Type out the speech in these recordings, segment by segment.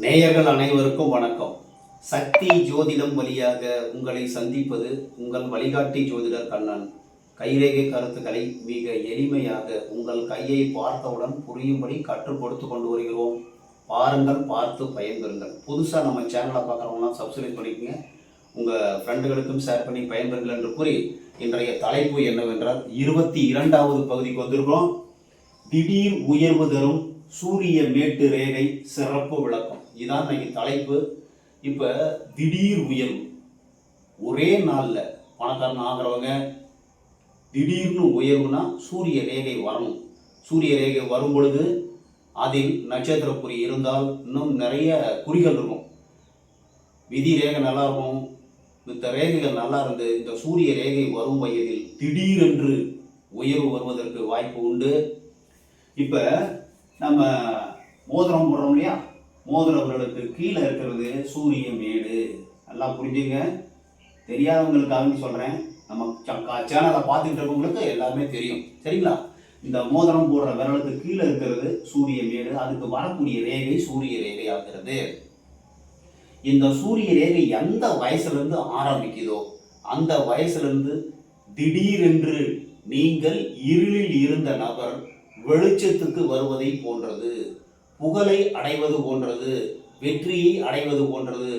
நேயர்கள் அனைவருக்கும் வணக்கம். சக்தி ஜோதிடம் வழியாக உங்களை சந்திப்பது உங்கள் வழிகாட்டி ஜோதிடர் கண்ணன். கைரேகை கருத்துக்களை மிக எளிமையாக உங்கள் கையை பார்த்தவுடன் புரியும்படி கற்றுக் கொடுத்து கொண்டு வருகிறோம். பாருங்கள், பார்த்து பயன்பெறுங்கள். புதுசாக நம்ம சேனலை பார்க்குறவங்களாம் சப்ஸ்கிரைப் பண்ணிக்கோங்க. உங்கள் ஃப்ரெண்டுகளுக்கும் ஷேர் பண்ணி பயன்பெறுங்கள் என்று கூறி இன்றைய தலைப்பு என்னவென்றால் 22வது பகுதிக்கு வந்திருக்கிறோம். திடீர் உயர்வு தரும் சூரிய மேட்டு ரேகை சிறப்பு விளக்கம், இதான் இன்னைக்கு தலைப்பு. இப்போ திடீர் உயர்வு, ஒரே நாளில் பணக்காரன் ஆகிறவங்க திடீர்னு உயர்வுனா சூரிய ரேகை வரணும். சூரிய ரேகை வரும் பொழுது அதில் நட்சத்திர குறி இருந்தால் இன்னும் நிறைய குறிகள் இருக்கும். விதி ரேகை நல்லா இருக்கும், இந்த ரேகைகள் நல்லா இருந்து இந்த சூரிய ரேகை வரும் வயதில் திடீரென்று உயர்வு வருவதற்கு வாய்ப்பு உண்டு. இப்போ நம்ம மோதிரம் போடுறோம் இல்லையா, மோதிரவர்களுக்கு கீழே இருக்கிறது சூரிய மேடு. நல்லா புரிஞ்சுங்க, தெரியாதவங்களுக்காக சொல்கிறேன். நம்ம சேனலை பார்த்துக்கிட்டு இருக்கவங்களுக்கு எல்லாமே தெரியும், சரிங்களா? இந்த மோதிரம் போடுற விரலுக்கு கீழே இருக்கிறது சூரிய மேடு, அதுக்கு வரக்கூடிய ரேகை சூரிய ரேகை ஆகிறது. இந்த சூரிய ரேகை எந்த வயசுலேருந்து ஆரம்பிக்குதோ அந்த வயசுலேருந்து திடீரென்று நீங்கள் இருளில் இருந்த நபர் வெளிச்சத்துக்கு வருவதை போன்றது, புகழை அடைவது போன்றது, வெற்றியை அடைவது போன்றது,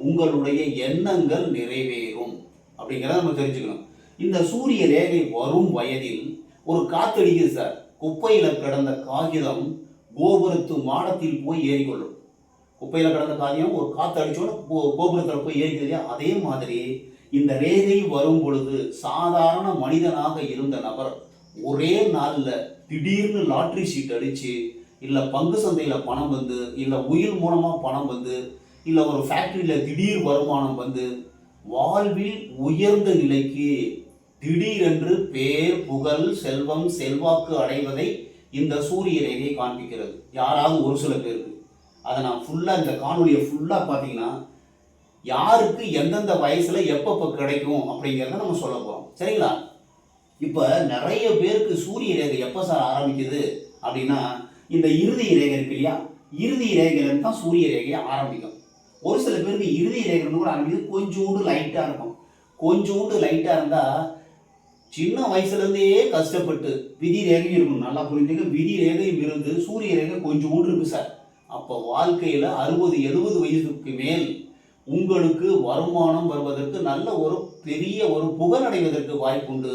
உங்களுடைய எண்ணங்கள் நிறைவேறும் அப்படிங்கிறத நம்ம தெரிஞ்சுக்கணும். இந்த சூரிய ரேகை வரும் வயதில் ஒரு காத்தடிக்குது சார். குப்பையில் கிடந்த காகிதம் கோபுரத்து மாடத்தில் போய் ஏறிக்கொள்ளும். குப்பையில் கிடந்த காகிதம் ஒரு காற்று அடிச்சோட கோபுரத்தில் போய் ஏறிக்குது இல்லையா, அதே மாதிரி இந்த ரேகை வரும் பொழுது சாதாரண மனிதனாக இருந்த நபர் ஒரே நாளில் திடீர்னு லாட்ரி சீட் அடித்து, இல்லை பங்கு சந்தையில் பணம் வந்து, இல்லை உயில் மூலமாக பணம் வந்து, இல்லை ஒரு ஃபேக்ட்ரியில் திடீர் வருமானம் வந்து வாழ்வில் உயர்ந்த நிலைக்கு திடீரென்று பேர், புகழ், செல்வம், செல்வாக்கு அடைவதை இந்த சூரிய ரேகை காண்பிக்கிறது. யாராவது ஒரு சில பேருக்கு. அதை நான் ஃபுல்லாக இந்த காணொலியை ஃபுல்லாக பார்த்தீங்கன்னா யாருக்கு எந்தெந்த வயசில் எப்பப்போ கிடைக்கும் அப்படிங்கிறத நம்ம சொல்ல போகிறோம், சரிங்களா? இப்போ நிறைய பேருக்கு சூரிய ரேகை எப்போ சார் ஆரம்பிக்குது அப்படின்னா, இந்த இறுதி ரேகை இருக்கு இல்லையா, இறுதி ரேகையிலேருந்து தான் சூரிய ரேகையை ஆரம்பிக்கும். ஒரு சில பேருக்கு இறுதி ரேகைன்னு கூட ஆரம்பிக்குது, கொஞ்சோண்டு லைட்டாக இருக்கும். கொஞ்சோண்டு லைட்டாக இருந்தால் சின்ன வயசுலேருந்தே கஷ்டப்பட்டு விதி ரேகையும் இருக்கணும். நல்லா புரிஞ்சுங்க, விதி ரேகையும் இருந்து சூரிய ரேகை கொஞ்சோண்டு இருக்குது சார். அப்போ வாழ்க்கையில் 60-70 வயசுக்கு மேல் உங்களுக்கு வருமானம் வருவதற்கு, நல்ல ஒரு பெரிய ஒரு புகழ் அடைவதற்கு வாய்ப்புண்டு.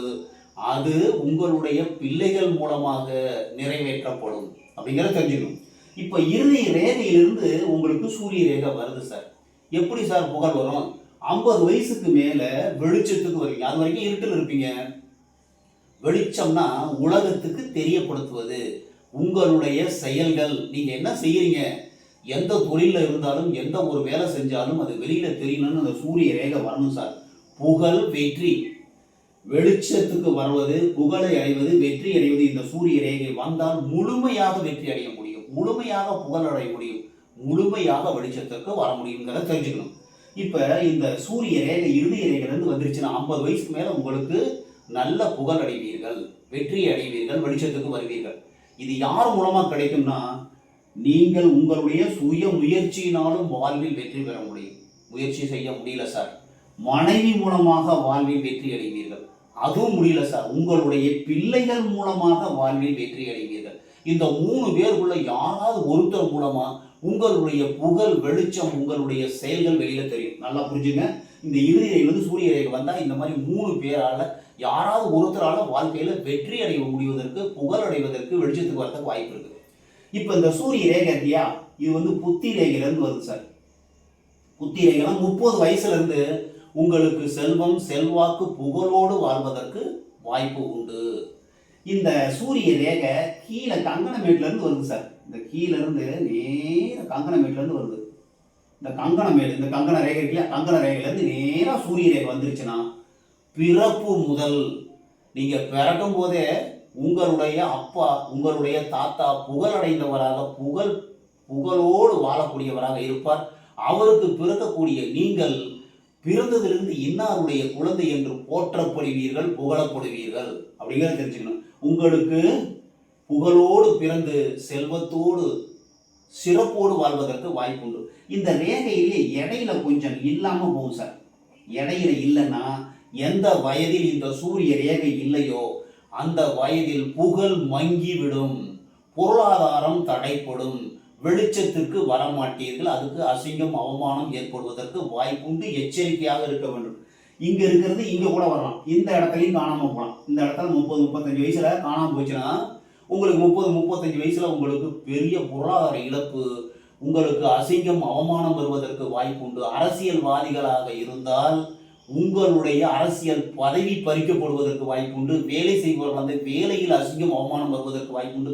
அது உங்களுடைய பிள்ளைகள் மூலமாக நிறைவேற்றப்படும் அப்படிங்கிறத தெரிஞ்சுக்கணும். இப்போ இறுதி ரேகையிலிருந்து உங்களுக்கு சூரிய ரேகை வருது சார். எப்படி சார் புகழ் வரும்? 50 வயசுக்கு மேலே வெளிச்சத்துக்கு வருவீங்க. அது வரைக்கும் இருட்டில் இருப்பீங்க. வெளிச்சம்னா உலகத்துக்கு தெரியப்படுத்துவது, உங்களுடைய செயல்கள், நீங்கள் என்ன செய்கிறீங்க, எந்த தொழிலில் இருந்தாலும் எந்த ஒரு வேலை செஞ்சாலும் அது வெளியில் தெரியணும்னு அந்த சூரிய ரேகை வரணும் சார். புகழ், வெற்றி, வெளிச்சத்துக்கு வருவது, புகழை அடைவது, வெற்றி அடைவது, இந்த சூரிய ரேகை வந்தால் முழுமையாக வெற்றி அடைய முடியும், முழுமையாக புகழ் அடைய முடியும், முழுமையாக வெளிச்சத்துக்கு வர முடியுங்கிறத தெரிஞ்சுக்கணும். இப்போ இந்த சூரிய ரேகை இறுதி ரேகையிலேருந்து வந்துருச்சுன்னா 50 வயசுக்கு மேலே உங்களுக்கு நல்ல புகழ் அடைவீர்கள், வெற்றி அடைவீர்கள், வெளிச்சத்துக்கு வருவீர்கள். இது யார் மூலமாக கிடைக்கும்னா, நீங்கள் உங்களுடைய சுய முயற்சியினாலும் வாழ்வில் வெற்றி பெற முடியும். முயற்சி செய்ய முடியல சார், மனைவி மூலமாக வாழ்வில் வெற்றி அடைவீர்கள். அதுவும் முடியல சார், உங்களுடைய பிள்ளைகள் மூலமாக வாழ்வில் வெற்றி அடைவீர்கள். இந்த 3 பேருக்குள்ள யாராவது ஒருத்தர் மூலமா உங்களுடைய புகழ், வெளிச்சம், உங்களுடைய செயல்கள் வெளியில தெரியும். நல்லா புரிஞ்சுங்க, இந்த இறுதி ரேகையிலிருந்து சூரிய ரேகை வந்தா இந்த மாதிரி 3 பேரால யாராவது ஒருத்தரால வாழ்க்கையில வெற்றி அடைய முடிவதற்கு, புகழ் அடைவதற்கு, வெளிச்சத்துக்கு வரதுக்கு வாய்ப்பு இருக்கு. இப்போ இந்த சூரிய ரேகை இல்லையா, இது புத்தி ரேகையிலிருந்து வருது சார். புத்தி ரேகைலாம் 30 வயசுல இருந்து உங்களுக்கு செல்வம், செல்வாக்கு, புகழோடு வாழ்வதற்கு வாய்ப்பு உண்டு. இந்த சூரிய ரேகை கீழே கங்கணமேட்ல இருந்து வருது சார். இந்த கீழே இருந்து நேர கங்கணமேட்ல இருந்து வருது. இந்த கங்கணமேடு, இந்த கங்கண ரேகை இல்லையா, கங்கண ரேகையில இருந்து நேரா சூரிய ரேகை வந்துருச்சுன்னா பிறப்பு முதல் நீங்க பிறக்கும் போதே உங்களுடைய அப்பா, உங்களுடைய தாத்தா புகழ் அடைந்தவராக, புகழோடு வாழக்கூடியவராக இருப்பார். அவருக்கு பிறக்கக்கூடிய நீங்கள் பிறந்ததிலிருந்து இன்னாருடைய குழந்தை என்று போற்றப்படுவீர்கள், புகழப்படுவீர்கள் அப்படிங்கிறத தெரிஞ்சுக்கணும். உங்களுக்கு புகழோடு பிறந்து செல்வத்தோடு சிறப்போடு வாழ்வதற்கு வாய்ப்புண்டு. இந்த ரேகையிலே இடையில கொஞ்சம் இல்லாம போகும் சார். இடையில இல்லைன்னா எந்த வயதில் இந்த சூரிய ரேகை இல்லையோ அந்த வயதில் புகழ் மங்கிவிடும், பொருளாதாரம் தடைப்படும், வெளிச்சத்திற்கு வரமாட்டீர்கள், அதுக்கு அசிங்கம் அவமானம் ஏற்படுவதற்கு வாய்ப்புண்டு, எச்சரிக்கையாக இருக்க வேண்டும். இங்க இருக்கிறது இங்க கூட வரலாம், இந்த இடத்துலையும் காணாம போகலாம். இந்த இடத்துல 30-35 வயசுல காணாம போச்சுன்னா உங்களுக்கு 30-35 வயசுல உங்களுக்கு பெரிய பொருளாதார இழப்பு, உங்களுக்கு அசிங்கம் அவமானம் வருவதற்கு வாய்ப்புண்டு. அரசியல்வாதிகளாக இருந்தால் உங்களுடைய அரசியல் பதவி பறிக்கப்படுவதற்கு வாய்ப்புண்டு. வேலை செய்பவர்கள் அந்த வேலையில் அசிங்கம் அவமானம் வருவதற்கு வாய்ப்புண்டு.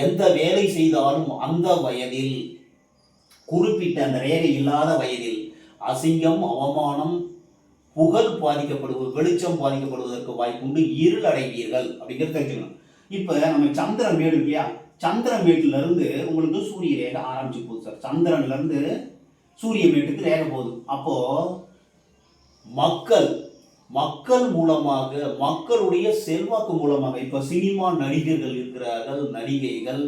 எந்த வேலை செய்தாலும் அந்த வயதில், குறிப்பிட்ட அந்த ரேகை இல்லாத வயதில் அசிங்கம் அவமானம் புகழ் பாதிக்கப்படுவது, வெளிச்சம் பாதிக்கப்படுவதற்கு வாய்ப்புண்டு, இருள் அடைவீர்கள் அப்படிங்கிறது தெரிஞ்சுக்கணும். இப்ப நம்ம சந்திரன் மேடு இல்லையா, சந்திரன் மேட்டுல இருந்து உங்களுக்கு சூரிய ரேகை ஆரம்பிச்சு போகுது சார். சந்திரன்ல இருந்து சூரிய மேட்டுக்கு ரேகை போகுது. அப்போ மக்கள் மூலமாக, மக்களுடைய செல்வாக்கு மூலமாக, இப்ப சினிமா நடிகர்கள் இருக்கிறார்கள், நடிகைகள்,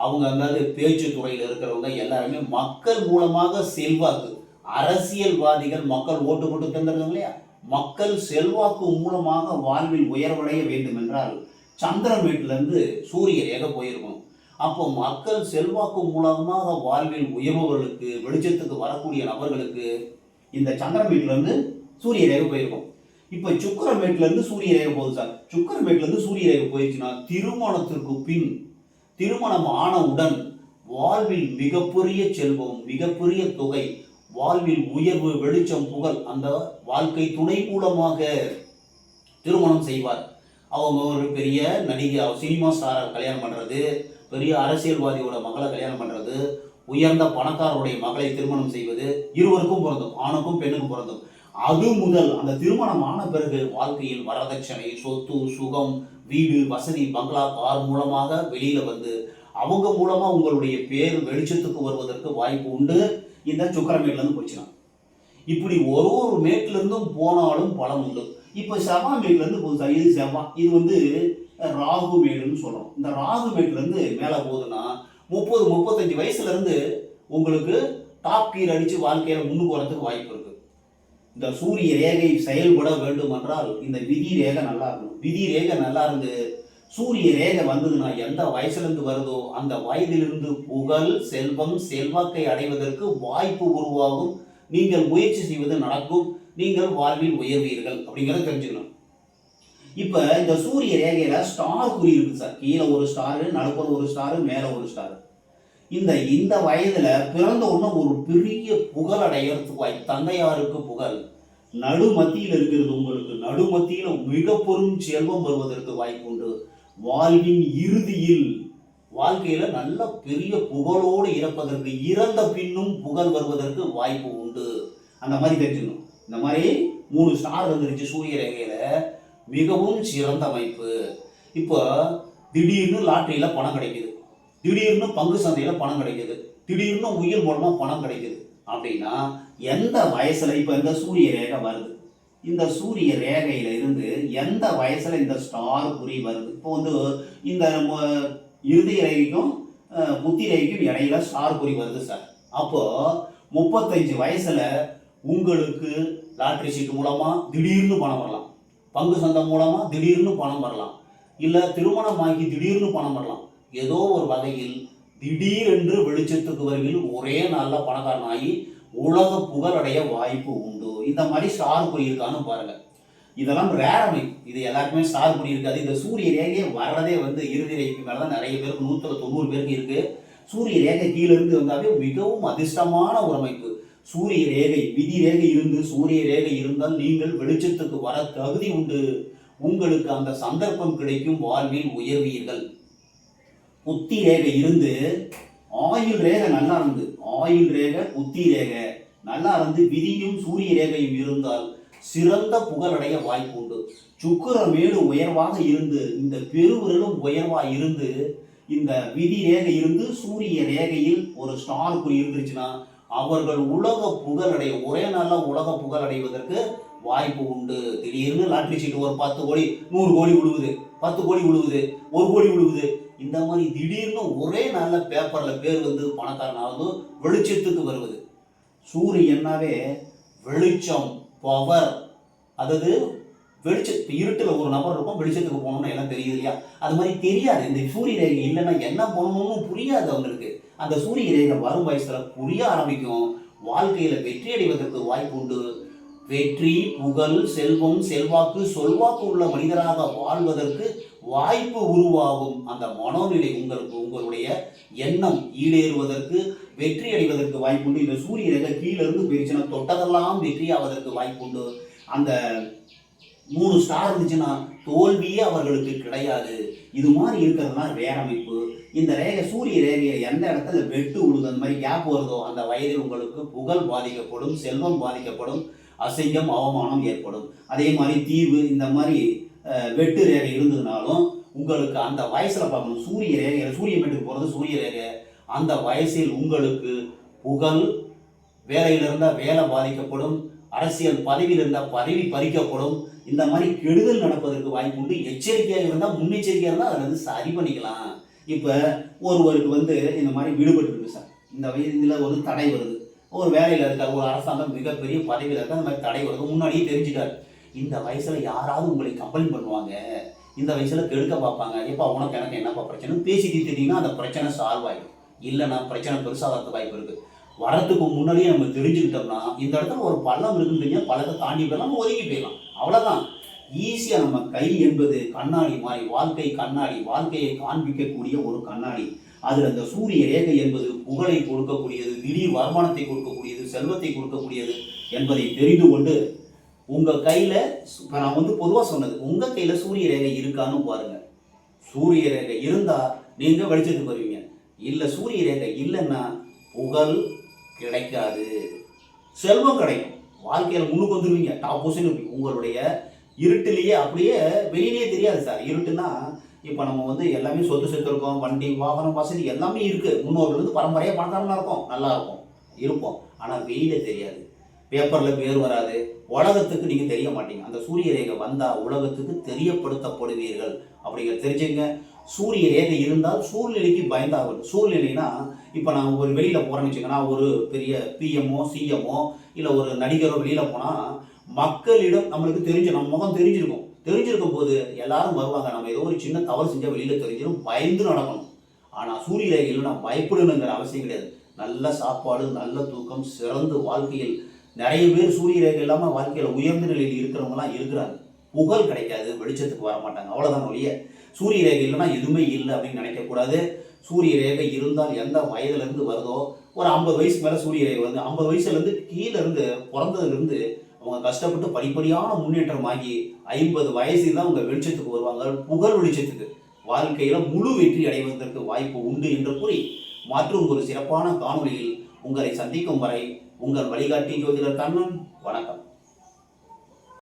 அவங்க அதாவது பேச்சு துறையில் இருக்கிறவங்க எல்லாருமே மக்கள் மூலமாக செல்வாக்கு, அரசியல்வாதிகள் மக்கள் ஓட்டு போட்டு தந்திருக்காங்க இல்லையா, மக்கள் செல்வாக்கு மூலமாக வாழ்வில் உயர்வடைய வேண்டும் என்றால் சந்திரன் வீட்டில இருந்து சூரிய ரேகை போயிருக்கணும். அப்போ மக்கள் செல்வாக்கு மூலமாக வாழ்வில் உயர்பவர்களுக்கு, வெளிச்சத்துக்கு வரக்கூடிய நபர்களுக்கு இந்த சந்திரன் வீட்டில இருந்து சூரிய ரேகை போயிருக்கும். இப்ப சுக்கிரமேட்ல இருந்து சூரிய ரேகை போகுது சார். சுக்கிரமேட்ல இருந்து சூரிய ரேகை போயிடுச்சுன்னா திருமணத்திற்கு பின், திருமணம் ஆனவுடன் வாழ்வில் மிகப்பெரிய செல்வம், மிகப்பெரிய தொகை, வாழ்வில் உயர்வு, வெளிச்சம், புகழ், அந்த வாழ்க்கை துணை மூலமாக திருமணம் செய்வார். அவங்க ஒரு பெரிய நடிகை, சினிமா ஸ்டாரை கல்யாணம் பண்றது, பெரிய அரசியல்வாதியோட மகளை கல்யாணம் பண்றது, உயர்ந்த பணக்காரருடைய மகளை திருமணம் செய்வது, இருவருக்கும் பிறந்தும், ஆணுக்கும் பெண்ணுக்கும் பிறந்தும். அது முதல் அந்த திருமணம் ஆன பிறகு வாழ்க்கையில் வரதட்சணை, சொத்து, சுகம், வீடு, வசதி, பங்களா, கார் மூலமாக வெளியில வந்து அவங்க மூலமா உங்களுடைய பேர் வெளிச்சத்துக்கு வருவதற்கு வாய்ப்பு உண்டு. இந்த சுக்கிரமேட்ல இருந்து போச்சுன்னா இப்படி ஒரு மேட்ல இருந்தும் போனாலும் பலன் உண்டு. இப்ப செவ்வாய் மேட்ல இருந்து போகுது சார். இது செவ்வாய், இது வந்து ராகு மேடுன்னு சொல்றோம். இந்த ராகு மேட்ல இருந்து மேல போகுதுன்னா 30-35 வயசுல இருந்து உங்களுக்கு டாப் கீர் அடிச்சு வாழ்க்கையில முன்னுக்கு வரதுக்கு வாய்ப்பு இருக்கு. இந்த சூரிய ரேகை செயல்பட வேண்டும் என்றால் இந்த விதி ரேகை நல்லா இருக்கணும். விதி ரேகை நல்லா இருந்து சூரிய ரேகை வந்ததுன்னா எந்த வயசுல இருந்து வருதோ அந்த வயதிலிருந்து புகழ், செல்வம், செல்வாக்கை அடைவதற்கு வாய்ப்பு உருவாகும். நீங்கள் முயற்சி செய்வது நடக்கும், நீங்கள் வாழ்வில் உயர்வீர்கள் அப்படிங்கிறத தெரிஞ்சுக்கணும். இப்ப இந்த சூரிய ரேகையில ஸ்டார் குறி இருக்கு சார். கீழே ஒரு ஸ்டாரு, நடுப்புற ஒரு ஸ்டாரு, மேல ஒரு ஸ்டாரு. இந்த வயதுல பிறந்த உடனே ஒரு பெரிய புகழ் அடையறதுக்கு வாய்ப்பு. தந்தையாருக்கு புகழ், நடுமத்தியில் இருக்கிறது உங்களுக்கு, நடுமத்தியில மிக பெரும் செல்வம் வருவதற்கு வாய்ப்பு உண்டு. வாழ்வின் இறுதியில் வாழ்க்கையில நல்ல பெரிய புகழோடு இறப்பதற்கு, இறந்த பின்னும் புகழ் வருவதற்கு வாய்ப்பு உண்டு. அந்த மாதிரி தெரிஞ்சுக்கணும். இந்த மாதிரி 3 ஸ்டார் வந்துருச்சு சூரிய ரேகையில, மிகவும் சிறந்த அமைப்பு. இப்போ திடீர்னு லாட்டரியில பணம் கிடைக்குது, திடீர்னு பங்கு சந்தையில பணம் கிடைக்குது, திடீர்னு உயிர் மூலமா பணம் கிடைக்குது அப்படின்னா எந்த வயசுல இப்ப இந்த சூரிய ரேகை வருது, இந்த சூரிய ரேகையில இருந்து எந்த வயசுல இந்த ஸ்டார் குறி வருது. இப்போ வந்து இந்த இறுதி ரேகைக்கும் புத்தி ரேகைக்கும் இடையில ஸ்டார் குறி வருது சார். அப்போ 35 வயசுல உங்களுக்கு லாட்டரி சீட்டு மூலமா திடீர்னு பணம் வரலாம், பங்கு சந்தை மூலமா திடீர்னு பணம் வரலாம், இல்ல திருமணமாகி திடீர்னு பணம் வரலாம். ஏதோ ஒரு வகையில் திடீரென்று வெளிச்சத்துக்கு வருவில் ஒரே நாள்ல பணக்காரனாகி உலக புகழடைய வாய்ப்பு உண்டு. இந்த மாதிரி ஸ்டார் குறி இருக்கான்னு பாருங்க. இதெல்லாம் ரேர் அமைப்பு, இது எல்லாருக்குமே ஸ்டார் குறி இருக்காது. இந்த சூரிய ரேகையை வர்றதே வந்து இறுதி ரேகைக்கு மேலதான் நிறைய பேருக்கு, 190 பேருக்கு இருக்கு. சூரிய ரேகை கீழே இருந்து வந்தாவே மிகவும் அதிர்ஷ்டமான ஒரு அமைப்பு. சூரிய ரேகை, விதி ரேகை இருந்து சூரிய ரேகை இருந்தால் நீங்கள் வெளிச்சத்துக்கு வர தகுதி உண்டு. உங்களுக்கு அந்த சந்தர்ப்பம் கிடைக்கும், வாழ்வில் உயர்வீர்கள். புத்தி ரேகை இருந்து ஆயுள் ரேகை நல்லா இருந்து, ஆயுள் ரேகை, புத்தி ரேகை நல்லா இருந்து விதியும் சூரிய ரேகையும் இருந்தால் சிறந்த புகழடைய வாய்ப்பு உண்டு. சுக்கிரமேடு உயர்வாக இருந்து, இந்த பெருவிரலும் உயர்வாக இருந்து, இந்த விதி ரேகை இருந்து சூரிய ரேகையில் ஒரு ஸ்டார் குறி இருந்துச்சுன்னா அவர்கள் உலக புகழடைய, ஒரே நாள்ல உலக புகழ் அடைவதற்கு வாய்ப்பு உண்டு. திடீர்னு லாட்டரி சீட்டு ஒரு 10 கோடி, 100 கோடி விழுவுது, 10 கோடி விழுவுது, 1 கோடி விழுவுது. இந்த மாதிரி திடீர்னு ஒரே நாள்ல பேப்பர்ல பேர் வந்து பணக்காரனாவது, வெளிச்சத்துக்கு வருவது. சூரியன்னாவே வெளிச்சம், பவர். அதாவது இருட்டில் ஒரு நபர் இருக்கும், வெளிச்சத்துக்கு போகணும்னு எல்லாம் தெரியுது இல்லையா? அது மாதிரி தெரியாது. இந்த சூரிய ரேகை இல்லைன்னா என்ன பண்ணணும்னு புரியாது அவங்களுக்கு. அந்த சூரிய ரேகை வரும் வயசுல புரிய ஆரம்பிக்கும். வாழ்க்கையில வெற்றி அடைவதற்கு வாய்ப்பு உண்டு. வெற்றி, புகழ், செல்வம், செல்வாக்கு, சொல்வாக்கு உள்ள மனிதராக வாழ்வதற்கு வாய்ப்பு உருவாகும். அந்த மனோநிலை உங்களுடைய எண்ணம் ஈடேறுவதற்கு, வெற்றி அடைவதற்கு வாய்ப்பு உண்டு. இந்த சூரிய ரேகை கீழே இருந்து போயிருச்சுன்னா தொட்டதெல்லாம் வெற்றி ஆவதற்கு வாய்ப்பு உண்டு. அந்த 3 ஸ்டார் இருந்துச்சுன்னா தோல்வியே அவர்களுக்கு கிடையாது. இது மாதிரி இருக்கிறதுனா ரேர் அமைப்பு. இந்த ரேகை சூரிய ரேகையை எந்த இடத்துல வெட்டு உழுது அந்த மாதிரி கேப் வருதோ அந்த வயதில் உங்களுக்கு புகழ் பாதிக்கப்படும், செல்வம் பாதிக்கப்படும், அசிங்கம், அவமானம் ஏற்படும். அதே மாதிரி தீவு இந்த மாதிரி வெட்டு ரேகை இருந்ததுனாலும் உங்களுக்கு அந்த வயசுல பார்க்கணும். சூரிய ரேகை, சூரிய மேட்டுக்கு போகிறது சூரிய ரேகை. அந்த வயசில் உங்களுக்கு புகழ், வேலையில் இருந்தால் வேலை பாதிக்கப்படும், அரசியல் பதவியில் இருந்தால் பதவி பறிக்கப்படும். இந்த மாதிரி கெடுதல் நடப்பதற்கு வாய்ப்பு உண்டு. எச்சரிக்கையாக இருந்தால், முன்னெச்சரிக்கையாக இருந்தால் அதை வந்து சரி பண்ணிக்கலாம். இப்போ ஒருவருக்கு இந்த மாதிரி விடுபட்டு இருக்கு சார், இந்த இதில் ஒரு தடை வருது, ஒரு வேலையில் இருக்கார், ஒரு அரசாங்கம் மிகப்பெரிய பதவியில் இருக்கார், அந்த மாதிரி தடை வருது, முன்னாடியே தெரிஞ்சுட்டார். இந்த வயசில் யாராவது உங்களை கம்ப்ளைண்ட் பண்ணுவாங்க, இந்த வயசில் கெடுக்க பார்ப்பாங்க. எப்போ உனக்கு எனக்கு என்னப்பா பிரச்சனை பேசி தீர்த்துட்டீங்கன்னா அந்த பிரச்சனை சால்வ் ஆகிடும். இல்லைன்னா பிரச்சனை பெருசாகிறதுக்கு வாய்ப்பு இருக்குது. வரத்துக்கு முன்னாடியே நம்ம தெரிஞ்சுக்கிட்டோம்னா இந்த இடத்துல ஒரு பள்ளம் இருக்குன்னு பள்ளத்தை தாண்டி போயிடலாம், நம்ம ஒதுங்கி போயிடலாம். அவ்வளோதான். ஈஸியாக நம்ம கை என்பது கண்ணாடி மாதிரி, வாழ்க்கை கண்ணாடி, வாழ்க்கையை காண்பிக்கக்கூடிய ஒரு கண்ணாடி. அதில் அந்த சூரிய ரேகை என்பது புகழை கொடுக்கக்கூடியது, திடீர் வருமானத்தை கொடுக்கக்கூடியது, செல்வத்தை கொடுக்கக்கூடியது என்பதை தெரிந்து கொண்டு உங்கள் கையில், இப்போ நான் பொதுவாக சொன்னது, உங்கள் கையில் சூரிய ரேகை இருக்கான்னு பாருங்கள். சூரிய ரேகை இருந்தால் நீங்கள் வெளிச்சத்துக்கு வருவீங்க. இல்லை சூரிய ரேகை இல்லைன்னா புகழ் கிடைக்காது, செல்வம் கிடைக்கும், வாழ்க்கையில் முன்னுக்கு வந்துடுவீங்க, டாப் பொசிஷன் இருப்பீங்க. உங்களுடைய இருட்டிலேயே அப்படியே வெளியிலேயே தெரியாது சார். இருட்டுன்னா இப்போ நம்ம எல்லாமே சொத்து சொத்து இருக்கோம், வண்டி வாகனம் வசதி எல்லாமே இருக்குது. முன்னோர்கள் பரம்பரையாக பணக்காரனாக இருக்கும், நல்லா இருக்கும், இருப்போம். ஆனால் வெயிலே தெரியாது, பேப்பரில் பேர் வராது, உலகத்துக்கு நீங்கள் தெரிய மாட்டீங்க. அந்த சூரிய ரேகை வந்தால் உலகத்துக்கு தெரியப்படுத்தப்படுவீர்கள். அப்படிங்கிற தெரிஞ்சுங்க. சூரிய ரேகை இருந்தால் சூழ்நிலைக்கு பயந்தாகும். சூழ்நிலைனா இப்போ நான் ஒரு வெளியில் போகிறேன்னு வச்சுக்கோங்க, நான் ஒரு பெரிய பிஎம்ஓ சிஎம்ஓ இல்லை ஒரு நடிகரோ வெளியில் போனால் மக்களிடம் நம்மளுக்கு நம்ம முகம் தெரிஞ்சிருக்கும் போது எல்லாரும் வருவாங்க. நம்ம ஏதோ ஒரு சின்ன தவறு செஞ்சால் வெளியில் தெரிஞ்சிடும், பயந்து நடக்கணும். ஆனால் சூரிய ரேகை இல்லைன்னா பயப்படணுங்கிற அவசியம் கிடையாது. நல்ல சாப்பாடு, நல்ல தூக்கம், சிறந்த வாழ்க்கையில் நிறைய பேர் சூரிய ரேகை இல்லாமல் வாழ்க்கையில் உயர்ந்த நிலையில் இருக்கிறவங்களாம் இருக்கிறாங்க. புகழ் கிடைக்காது, வெளிச்சத்துக்கு வர மாட்டாங்க, அவ்வளோதான் ஒழிய. சூரிய ரேகை இல்லைன்னா எதுவுமே இல்லை அப்படின்னு நினைக்கக்கூடாது. சூரிய ரேகை இருந்தால் எந்த வயதுலேருந்து வருதோ, ஒரு 50 வயசுக்கு மேலே சூரிய ரேகை 50 வயசுலேருந்து கீழே இருந்து பிறந்ததுலேருந்து அவங்க கஷ்டப்பட்டு படிப்படியான முன்னேற்றமாகி 50 வயசில் தான் அவங்க வெளிச்சத்துக்கு வருவாங்க, புகழ் வெளிச்சத்துக்கு. வாழ்க்கையில் முழு வெற்றி அடைவதற்கு வாய்ப்பு உண்டு என்று கூறி மற்றும் ஒரு சிறப்பான காணொலியில் உங்களை சந்திக்கும் வரை உங்கள் வழிகாட்டி ஜோதிடர் கண்ணன். வணக்கம்.